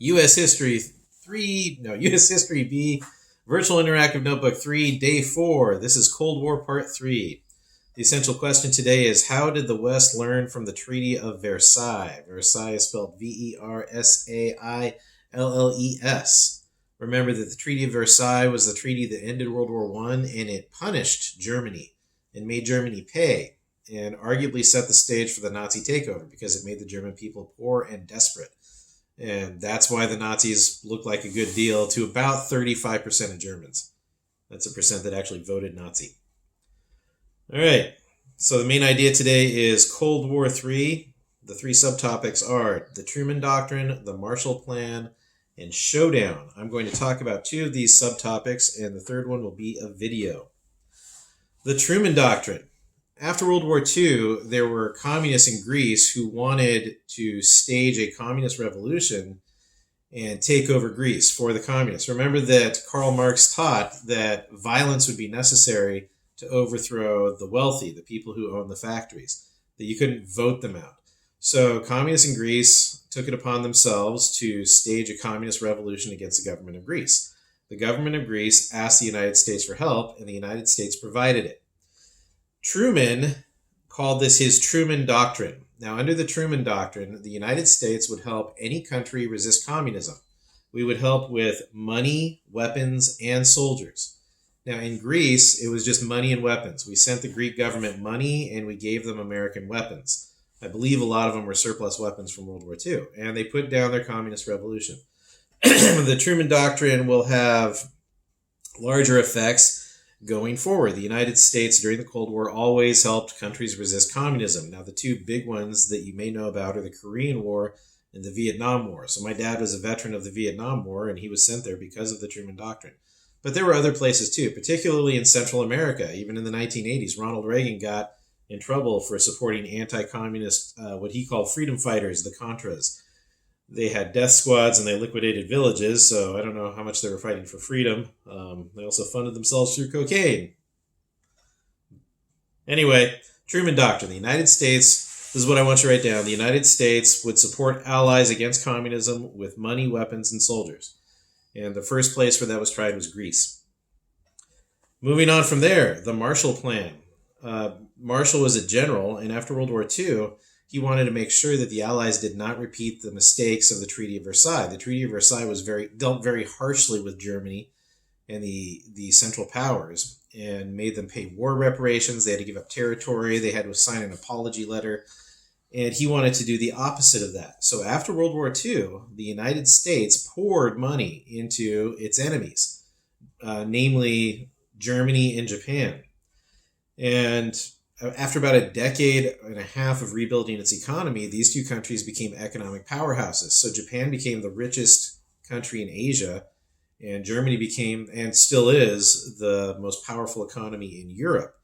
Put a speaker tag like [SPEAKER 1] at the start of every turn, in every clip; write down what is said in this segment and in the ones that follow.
[SPEAKER 1] U.S. U.S. History B, Virtual Interactive Notebook 3, Day 4. This is Cold War Part 3. The essential question today is, how did the West learn from the Treaty of Versailles? Versailles is spelled Versailles. Remember that the Treaty of Versailles was the treaty that ended World War I, and it punished Germany and made Germany pay, and arguably set the stage for the Nazi takeover because it made the German people poor and desperate. And that's why the Nazis looked like a good deal to about 35% of Germans. That's a percent that actually voted Nazi. All right, so the main idea today is Cold War III. The three subtopics are the Truman Doctrine, the Marshall Plan, and Showdown. I'm going to talk about two of these subtopics, and the third one will be a video. The Truman Doctrine. After World War II, there were communists in Greece who wanted to stage a communist revolution and take over Greece for the communists. Remember that Karl Marx taught that violence would be necessary to overthrow the wealthy, the people who own the factories, that you couldn't vote them out. So communists in Greece took it upon themselves to stage a communist revolution against the government of Greece. The government of Greece asked the United States for help, and the United States provided it. Truman called this his Truman Doctrine. Now, under the Truman Doctrine, the United States would help any country resist communism. We would help with money, weapons, and soldiers. Now, in Greece, it was just money and weapons. We sent the Greek government money, and we gave them American weapons. I believe a lot of them were surplus weapons from World War II, and they put down their communist revolution. The Truman Doctrine will have larger effects going forward. The United States during the Cold War always helped countries resist communism. Now, the two big ones that you may know about are the Korean War and the Vietnam War. So my dad was a veteran of the Vietnam War, and he was sent there because of the Truman Doctrine. But there were other places too, particularly in Central America. Even in the 1980s, Ronald Reagan got in trouble for supporting anti-communist, what he called freedom fighters, the Contras. They had death squads and they liquidated villages, so I don't know how much they were fighting for freedom. They also funded themselves through cocaine. Anyway, Truman Doctrine. The United States, this is what I want you to write down. The United States would support allies against communism with money, weapons, and soldiers. And the first place where that was tried was Greece. Moving on from there, the Marshall Plan. Marshall was a general, and after World War II, he wanted to make sure that the Allies did not repeat the mistakes of the Treaty of Versailles. The Treaty of Versailles was dealt very harshly with Germany and the Central Powers and made them pay war reparations. They had to give up territory. They had to sign an apology letter. And he wanted to do the opposite of that. So after World War II, the United States poured money into its enemies, namely Germany and Japan. And after about a decade and a half of rebuilding its economy, these two countries became economic powerhouses. So Japan became the richest country in Asia, and Germany became, and still is, the most powerful economy in Europe.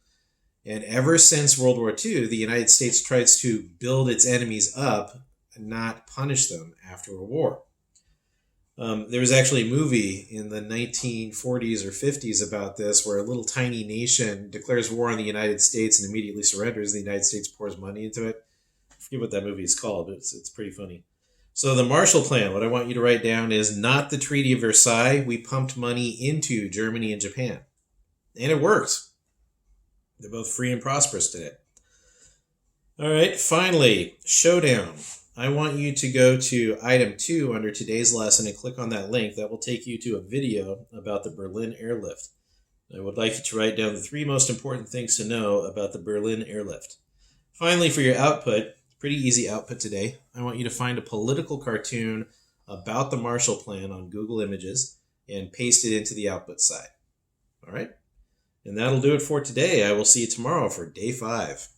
[SPEAKER 1] And ever since World War II, the United States tries to build its enemies up and not punish them after a war. There was actually a movie in the 1940s or 50s about this, where a little tiny nation declares war on the United States and immediately surrenders. The United States pours money into it. I forget what that movie is called, but it's pretty funny. So the Marshall Plan, what I want you to write down is not the Treaty of Versailles. We pumped money into Germany and Japan. And it worked. They're both free and prosperous today. All right, finally, Showdown. I want you to go to item 2 under today's lesson and click on that link. That will take you to a video about the Berlin airlift. I would like you to write down the 3 most important things to know about the Berlin airlift. Finally, for your output, pretty easy output today, I want you to find a political cartoon about the Marshall Plan on Google Images and paste it into the output side. All right? And that'll do it for today. I will see you tomorrow for day 5.